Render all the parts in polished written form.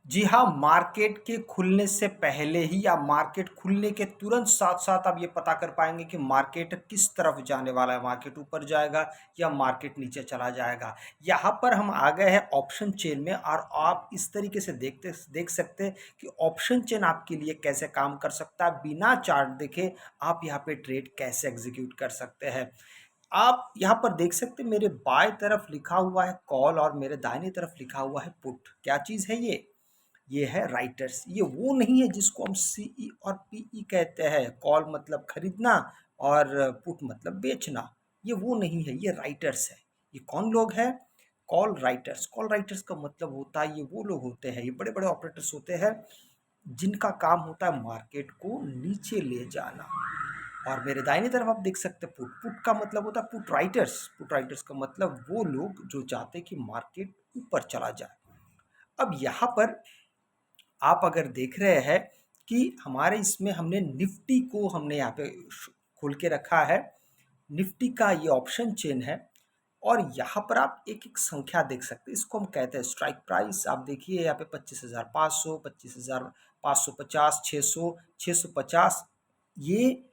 जी हाँ, मार्केट के खुलने से पहले ही या मार्केट खुलने के तुरंत साथ-साथ आप ये पता कर पाएँगे कि मार्केट किस तरफ जाने वाला है, मार्केट ऊपर जाएगा या मार्केट नीचे चला जाएगा। यहाँ पर हम आ गए हैं ऑप्शन चेन में और आप इस तरीके से देख सकते हैं कि ऑप्शन चेन आपके लिए कैसे काम कर सकता है, बिना चार्ट देखे आप यहाँ पे ट्रेड कैसे एग्ज़ीक्यूट कर सकते हैं। आप यहाँ पर देख सकते हैं मेरे बाएँ तरफ लिखा हुआ है कॉल और मेरे दाहिने तरफ लिखा हुआ है पुट। क्या चीज़ है ये? ये है राइटर्स। ये वो नहीं है जिसको हम सीई और पीई कहते हैं। कॉल मतलब खरीदना और पुट मतलब बेचना। ये वो नहीं है, ये राइटर्स है। ये कौन लोग हैं? Call writers. कॉल राइटर्स का मतलब होता है ये वो लोग होते हैं, ये बड़े बड़े ऑपरेटर्स होते हैं जिनका काम होता है मार्केट को नीचे ले जाना। और मेरे दाहिनी तरफ आप देख सकते हैं पुट। पुट का मतलब होता है पुट राइटर्स। पुट राइटर्स का मतलब वो लोग जो चाहते हैं कि मार्केट ऊपर चला जाए। अब यहाँ पर आप अगर देख रहे हैं कि हमारे इसमें हमने निफ्टी को हमने यहाँ पे खोल के रखा है। निफ्टी का ये ऑप्शन चेन है और यहाँ पर आप एक एक संख्या देख सकते हैं। इसको हम कहते हैं स्ट्राइक प्राइस। आप देखिए यहाँ पे 25,500, 25,550, 600, 650। ये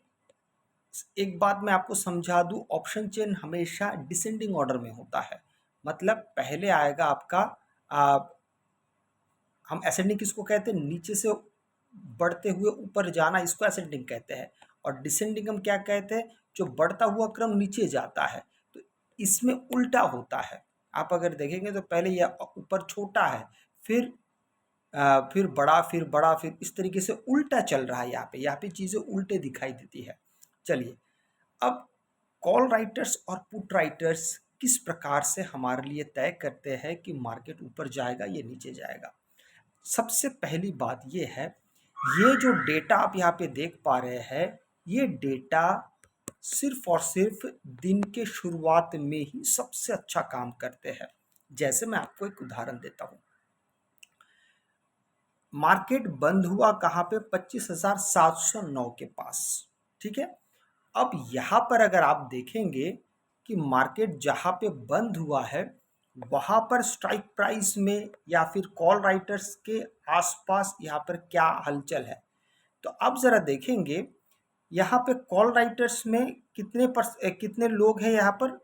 एक बात मैं आपको समझा दूं, ऑप्शन चेन हमेशा डिसेंडिंग ऑर्डर में होता है। मतलब पहले आएगा आपका हम असेंडिंग किसको कहते हैं? नीचे से बढ़ते हुए ऊपर जाना, इसको असेंडिंग कहते हैं। और डिसेंडिंग हम क्या कहते हैं? जो बढ़ता हुआ क्रम नीचे जाता है। तो इसमें उल्टा होता है। आप अगर देखेंगे तो पहले यह ऊपर छोटा है, फिर बड़ा, फिर बड़ा, फिर इस तरीके से उल्टा चल रहा है। यहाँ पे चीज़ें उल्टे दिखाई देती है। चलिए, अब कॉल राइटर्स और पुट राइटर्स किस प्रकार से हमारे लिए तय करते हैं कि मार्केट ऊपर जाएगा या नीचे जाएगा। सबसे पहली बात ये है, ये जो डेटा आप यहाँ पे देख पा रहे हैं, ये डेटा सिर्फ और सिर्फ दिन के शुरुआत में ही सबसे अच्छा काम करते हैं। जैसे मैं आपको एक उदाहरण देता हूँ। मार्केट बंद हुआ कहाँ पे? 25,709 के पास। ठीक है। अब यहाँ पर अगर आप देखेंगे कि मार्केट जहाँ पे बंद हुआ है वहाँ पर स्ट्राइक प्राइस में या फिर कॉल राइटर्स के आसपास यहाँ पर क्या हलचल है, तो आप ज़रा देखेंगे यहाँ पे कॉल राइटर्स में कितने लोग हैं यहाँ पर?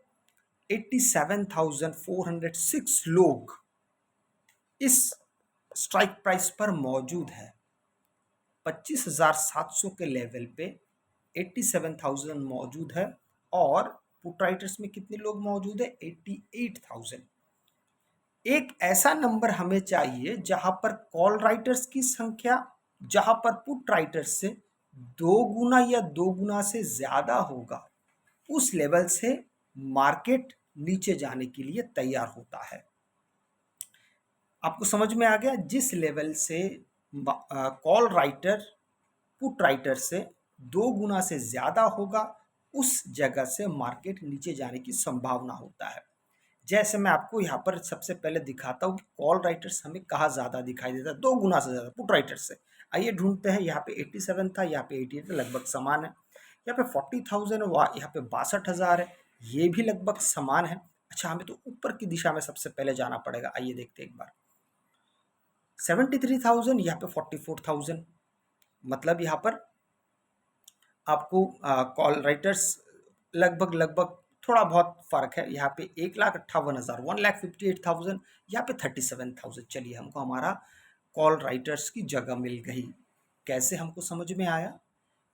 87,406 लोग इस स्ट्राइक प्राइस पर मौजूद है। 25,700 के लेवल पे 87,000 मौजूद है और पुट राइटर्स में कितने लोग मौजूद है? 88,000। एक ऐसा नंबर हमें चाहिए जहां पर कॉल राइटर्स की संख्या जहां पर पुट राइटर्स से 2 गुना या 2 गुना से ज्यादा होगा। उस लेवल से मार्केट नीचे जाने के लिए तैयार होता है। आपको समझ में आ गया? जिस लेवल से कॉल राइटर पुट राइटर से 2 गुना से ज्यादा होगा, उस जगह से मार्केट नीचे जाने की संभावना होता है। जैसे मैं आपको यहाँ पर सबसे पहले दिखाता हूँ कि कॉल राइटर्स हमें कहाँ ज्यादा दिखाई देता है। 2 गुना से ज्यादा पुट राइटर्स से। आइए ढूंढते हैं। यहाँ पे 87 था, यहाँ पे 88 लगभग समान है। यहाँ पे 40,000 है, यहाँ पे 62,000 है, ये भी लगभग समान है। अच्छा, हमें तो ऊपर की दिशा में सबसे पहले जाना पड़ेगा। आइए देखते हैं एक बार। 73,000, यहाँ पे 44,000। मतलब यहाँ पर आपको कॉल राइटर्स लगभग लगभग थोड़ा बहुत फर्क है। यहाँ पे 1,58,000, 1,58,000, यहाँ पे 37,000। चलिए, हमको हमारा कॉल राइटर्स की जगह मिल गई। कैसे हमको समझ में आया?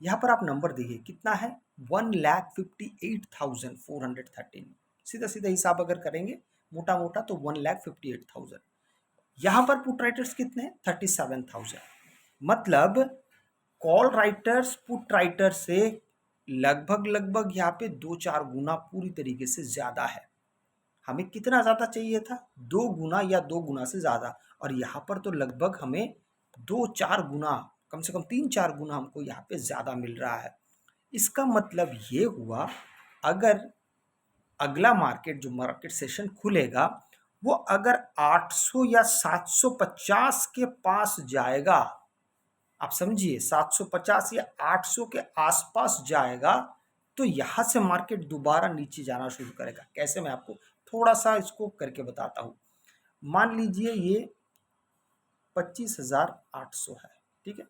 यहाँ पर आप नंबर देखिए कितना है? 1,58,413। सीधा सीधा हिसाब अगर करेंगे मोटा मोटा तो 1,58,000। यहाँ पर पुट राइटर्स कितने हैं? 37,000। मतलब कॉल राइटर्स पुट राइटर से लगभग लगभग यहाँ पे 2-4 गुना पूरी तरीके से ज्यादा है। हमें कितना ज्यादा चाहिए था? 2 गुना या 2 गुना से ज्यादा। और यहाँ पर तो लगभग हमें 2-4 गुना, कम से कम 3-4 गुना हमको यहाँ पे ज्यादा मिल रहा है। इसका मतलब ये हुआ, अगर अगला मार्केट जो मार्केट सेशन खुलेगा वो अगर 800 या 750 के पास जाएगा, आप समझिए 750 या 800 के आसपास जाएगा, तो यहां से मार्केट दोबारा नीचे जाना शुरू करेगा। कैसे? मैं आपको थोड़ा सा इसको करके बताता हूं। मान लीजिए ये 25,800 है। ठीक है,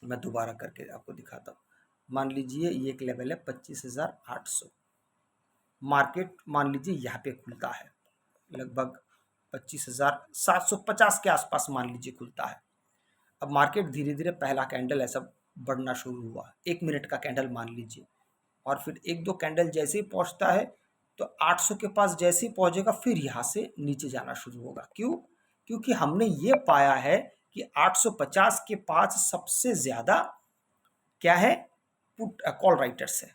मैं दोबारा करके आपको दिखाता हूँ। मान लीजिए ये एक लेवल है 25,800। मार्केट मान लीजिए यहाँ पे खुलता है, लगभग 25,750 के आसपास मान लीजिए खुलता है। अब मार्केट धीरे धीरे पहला कैंडल ऐसा बढ़ना शुरू हुआ, 1 मिनट का कैंडल मान लीजिए, और फिर एक दो कैंडल जैसे ही पहुंचता है तो 800 के पास जैसे ही पहुंचेगा फिर यहाँ से नीचे जाना शुरू होगा। क्यों? क्योंकि हमने ये पाया है कि 850 के पास सबसे ज्यादा क्या है, पुट कॉल राइटर्स है।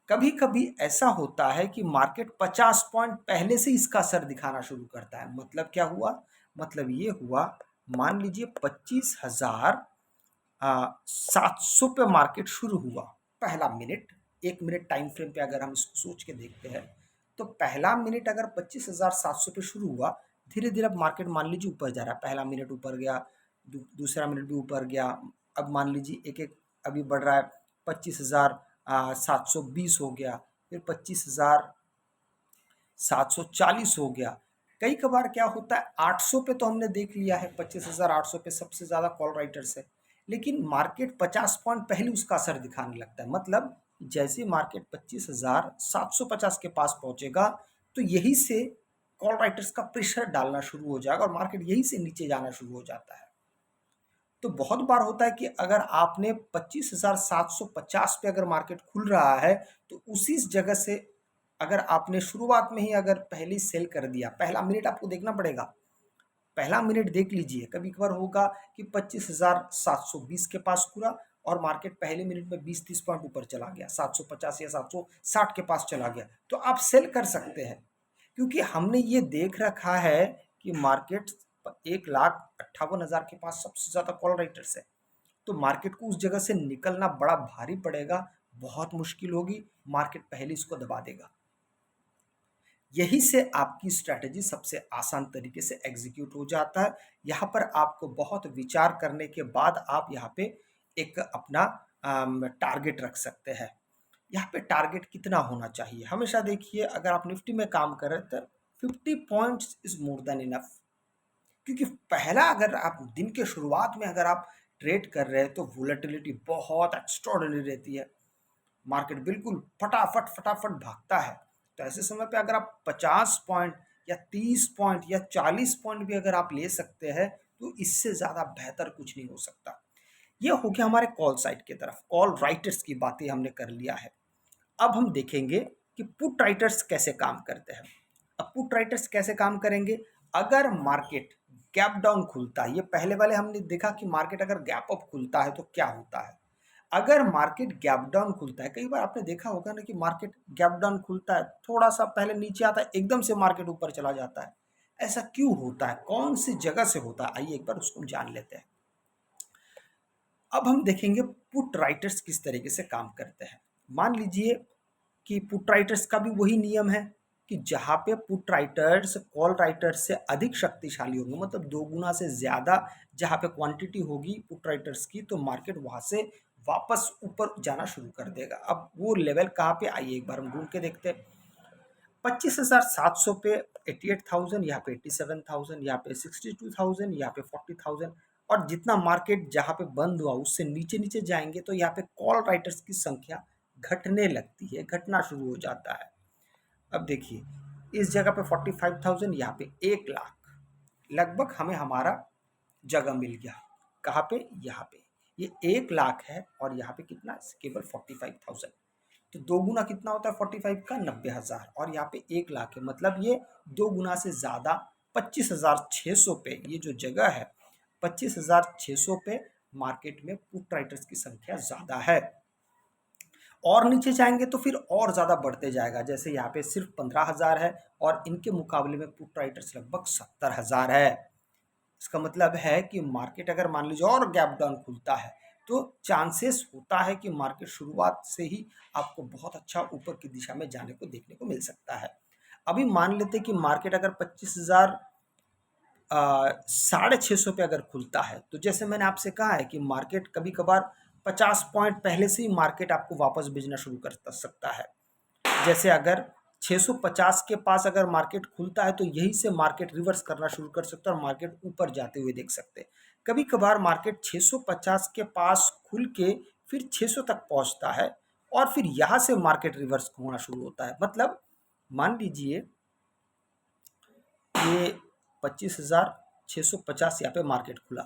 कभी कभी ऐसा होता है कि मार्केट 50 पॉइंट पहले से इसका असर दिखाना शुरू करता है। मतलब क्या हुआ? मतलब ये हुआ, मान लीजिए 25,700 पे मार्केट शुरू हुआ, पहला मिनट, 1 मिनट टाइम फ्रेम पे अगर हम इसको सोच के देखते हैं तो पहला मिनट अगर 25,700 पे शुरू हुआ, धीरे धीरे अब मार्केट मान लीजिए ऊपर जा रहा है, पहला मिनट ऊपर गया, दूसरा मिनट भी ऊपर गया, अब मान लीजिए एक एक अभी बढ़ रहा है, 25,720 हो गया, फिर 25,740 हो गया। कई कबार क्या होता है, 800 पे तो हमने देख लिया है, 25,800 पे सबसे ज्यादा कॉल राइटर्स है, लेकिन मार्केट 50 पॉइंट पहले उसका असर दिखाने लगता है। मतलब जैसे मार्केट 25,750 के पास पहुंचेगा तो यही से कॉल राइटर्स का प्रेशर डालना शुरू हो जाएगा और मार्केट यही से नीचे जाना शुरू हो जाता है। तो बहुत बार होता है कि अगर आपने 25,750 पे अगर मार्केट खुल रहा है तो उसी जगह से अगर आपने शुरुआत में ही अगर पहले सेल कर दिया, पहला मिनट आपको देखना पड़ेगा, पहला मिनट देख लीजिए। कभी कभार होगा कि 25,720 के पास खुला और मार्केट पहले मिनट में 20-30 पॉइंट ऊपर चला गया, 750 या 760 के पास चला गया, तो आप सेल कर सकते हैं। क्योंकि हमने ये देख रखा है कि मार्केट 1,58,000 के पास सबसे ज्यादा कॉल राइटर्स है, तो मार्केट को उस जगह से निकलना बड़ा भारी पड़ेगा, बहुत मुश्किल होगी, मार्केट पहले इसको दबा देगा। यही से आपकी स्ट्रैटेजी सबसे आसान तरीके से एग्जीक्यूट हो जाता है। यहाँ पर आपको बहुत विचार करने के बाद आप यहाँ पे एक अपना टारगेट रख सकते हैं। यहाँ पे टारगेट कितना होना चाहिए? हमेशा देखिए, अगर आप निफ्टी में काम कर रहे हैं तो 50 points is more than enough. क्योंकि पहला अगर आप दिन के शुरुआत में अगर आप ट्रेड कर रहे हैं तो वोलेटिलिटी बहुत एक्स्ट्रॉर्डिनरी रहती है, मार्केट बिल्कुल फटाफट फटाफट भागता है। तो ऐसे समय पे अगर आप 50 पॉइंट या 30 पॉइंट या 40 पॉइंट भी अगर आप ले सकते हैं तो इससे ज़्यादा बेहतर कुछ नहीं हो सकता। ये हो गया हमारे कॉल साइड की तरफ, कॉल राइटर्स की बातें हमने कर लिया है। अब हम देखेंगे कि पुट राइटर्स कैसे काम करते हैं। अब पुट राइटर्स कैसे काम करेंगे? अगर मार्केट गैप डाउन खुलता है, ये पहले वाले हमने देखा कि मार्केट अगर गैप अप खुलता है तो क्या होता है। अगर मार्केट गैप डाउन खुलता है, कई बार आपने देखा होगा ना कि मार्केट गैप डाउन खुलता है, थोड़ा सा पहले नीचे आता है, एकदम से मार्केट ऊपर चला जाता है। ऐसा क्यों होता है? कौन सी जगह से होता है? आइए एक बार उसको जान लेते हैं। अब हम देखेंगे पुट राइटर्स किस तरीके से काम करते हैं। मान लीजिए कि पुट राइटर्स का भी वही नियम है कि जहां पे पुट राइटर्स कॉल राइटर्स से अधिक शक्तिशाली होंगे, मतलब 2 गुना से ज्यादा जहां पे क्वांटिटी होगी पुट राइटर्स की, तो मार्केट वहां से वापस ऊपर जाना शुरू कर देगा। अब वो लेवल कहाँ पे, आइए एक बार हम ढूंढ के देखते हैं। 25,700 पे 88,000, यहाँ पे 87,000, यहाँ पे 62,000, यहाँ पे 40,000, और जितना मार्केट जहाँ पे बंद हुआ उससे नीचे नीचे जाएंगे तो यहाँ पे कॉल राइटर्स की संख्या घटने लगती है, घटना शुरू हो जाता है। अब देखिए, इस जगह पे 45,000, यहाँ पे 1 लाख, लगभग हमें हमारा जगह मिल गया। कहाँ पे? यहाँ पे। ये 1 लाख है और यहाँ पे कितना? केवल 45,000। तो 2 गुना कितना होता है 45 का? 90,000, और यहाँ पे 1 लाख है, मतलब ये 2 गुना से ज्यादा 25,600 पे ये जो जगह है, 25,600 पे मार्केट में पुट राइटर्स की संख्या ज्यादा है। और नीचे जाएंगे तो फिर और ज्यादा बढ़ते जाएगा। जैसे यहाँ पे सिर्फ 15,000 है और इनके मुकाबले में पुट राइटर्स लगभग 70,000 है। इसका मतलब है कि मार्केट अगर मान लीजिए और गैप डाउन खुलता है तो चांसेस होता है कि मार्केट शुरुआत से ही आपको बहुत अच्छा ऊपर की दिशा में जाने को देखने को मिल सकता है। अभी मान लेते कि मार्केट अगर 25,000 650 पे अगर खुलता है, तो जैसे मैंने आपसे कहा है कि मार्केट कभी कभार 50 पॉइंट पहले से ही मार्केट आपको वापस भेजना शुरू कर सकता है। जैसे अगर 650 के पास अगर मार्केट खुलता है तो यहीं से मार्केट रिवर्स करना शुरू कर सकता है और मार्केट ऊपर जाते हुए देख सकते हैं। कभी कभार मार्केट 650 के पास खुल के फिर 600 तक पहुंचता है और फिर यहाँ से मार्केट रिवर्स होना शुरू होता है। मतलब मान लीजिए ये 25,650 यहाँ पे मार्केट खुला,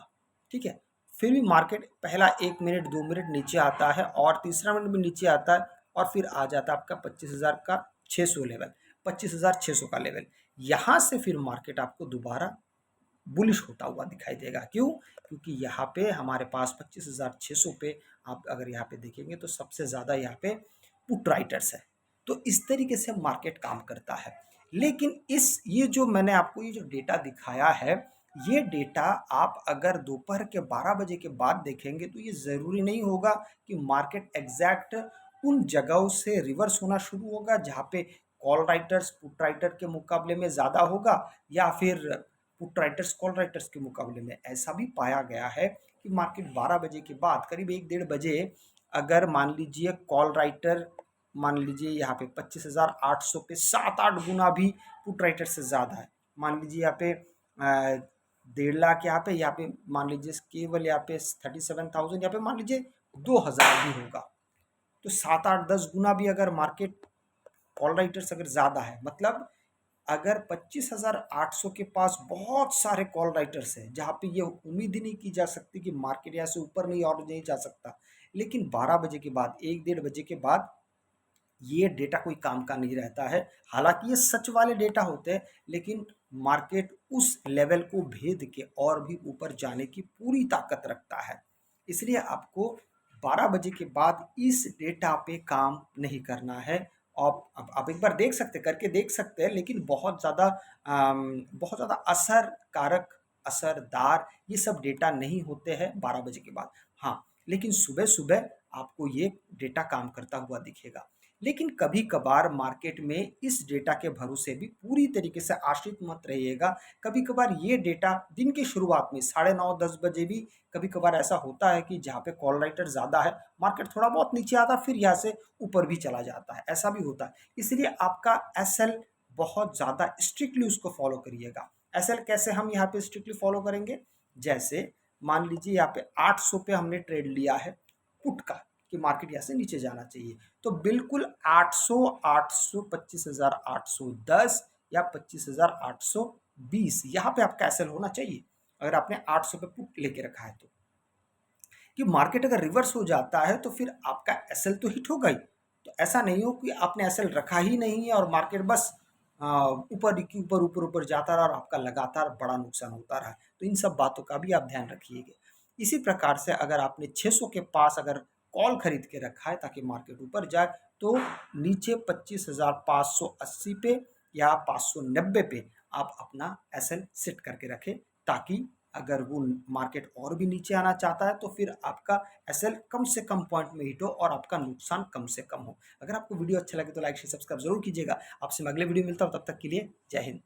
ठीक है। फिर भी मार्केट पहला 1 मिनट 2 मिनट नीचे आता है और तीसरा मिनट भी नीचे आता है और फिर आ जाता है आपका 25,000 का 600 लेवल, 25,600 का लेवल। यहाँ से फिर मार्केट आपको दोबारा बुलिश होता हुआ दिखाई देगा। क्यों? क्योंकि यहाँ पे हमारे पास 25,600 पे आप अगर यहाँ पे देखेंगे तो सबसे ज़्यादा यहाँ पे पुट राइटर्स है। तो इस तरीके से मार्केट काम करता है। लेकिन ये जो मैंने आपको ये जो डेटा दिखाया है, ये डेटा आप अगर दोपहर के 12 बजे के बाद देखेंगे तो ये ज़रूरी नहीं होगा कि मार्केट एग्जैक्ट उन जगहों से रिवर्स होना शुरू होगा जहाँ पे कॉल राइटर्स पुट राइटर के मुकाबले में ज़्यादा होगा, या फिर पुट राइटर्स कॉल राइटर्स के मुकाबले में। ऐसा भी पाया गया है कि मार्केट 12 बजे के बाद करीब 1 डेढ़ बजे अगर मान लीजिए कॉल राइटर मान लीजिए यहाँ पे 25,800 पे 7-8 गुना भी पुट राइटर से ज़्यादा है। मान लीजिए यहाँ पे 1.5 लाख यहाँ पे मान लीजिए केवल यहाँ पे 37,000 यहाँ पे मान लीजिए 2,000 भी होगा। तो 7-8-10 गुना भी अगर मार्केट कॉल राइटर्स अगर ज़्यादा है, मतलब अगर 25,800 के पास बहुत सारे कॉल राइटर्स हैं जहाँ पे ये उम्मीद ही नहीं की जा सकती कि मार्केट यहाँ से ऊपर नहीं और नहीं जा सकता, लेकिन 12 बजे के बाद 1 डेढ़ बजे के बाद ये डेटा कोई काम का नहीं रहता है। हालांकि ये सच वाले डेटा होते हैं, लेकिन मार्केट उस लेवल को भेद के और भी ऊपर जाने की पूरी ताकत रखता है। इसलिए आपको 12 बजे के बाद इस डेटा पे काम नहीं करना है। आप एक बार देख सकते करके देख सकते हैं, लेकिन बहुत ज़्यादा असरकारक असरदार ये सब डेटा नहीं होते हैं 12 बजे के बाद। हाँ, लेकिन सुबह सुबह आपको ये डेटा काम करता हुआ दिखेगा। लेकिन कभी कभार मार्केट में इस डेटा के भरोसे भी पूरी तरीके से आश्रित मत रहिएगा। कभी कभार ये डेटा दिन की शुरुआत में 9:30-10 बजे भी कभी कभार ऐसा होता है कि जहाँ पे कॉल राइटर ज़्यादा है मार्केट थोड़ा बहुत नीचे आता है, फिर यहाँ से ऊपर भी चला जाता है, ऐसा भी होता है। इसलिए आपका एसएल बहुत ज़्यादा स्ट्रिक्टली उसको फॉलो करिएगा। एसएल कैसे हम यहाँ पे स्ट्रिक्टली फॉलो करेंगे? जैसे मान लीजिए यहाँ पे 800 पे हमने ट्रेड लिया है पुट का कि मार्केट यहाँ से नीचे जाना चाहिए, तो बिल्कुल 800 800 25,810 या 25,820 यहाँ पे आपका एसएल होना चाहिए अगर आपने 800 पे पुट लेके रखा है तो। कि मार्केट अगर रिवर्स हो जाता है तो फिर आपका एसएल तो हिट होगा ही। तो ऐसा नहीं हो कि आपने एसएल रखा ही नहीं है और मार्केट बस ऊपर की ऊपर ऊपर ऊपर जाता रहा और आपका लगातार बड़ा नुकसान होता रहा। तो इन सब बातों का भी आप ध्यान रखिएगा। इसी प्रकार से अगर आपने 600 के पास अगर कॉल खरीद के रखा है ताकि मार्केट ऊपर जाए, तो नीचे 25,580 पे या 590 पे आप अपना एसएल सेट करके रखें, ताकि अगर वो मार्केट और भी नीचे आना चाहता है तो फिर आपका एसएल कम से कम पॉइंट में हिट हो और आपका नुकसान कम से कम हो। अगर आपको वीडियो अच्छा लगे तो लाइक शेयर सब्सक्राइब जरूर कीजिएगा। आपसे मैं अगले वीडियो मिलता हूँ, तब तक के लिए जय हिंद।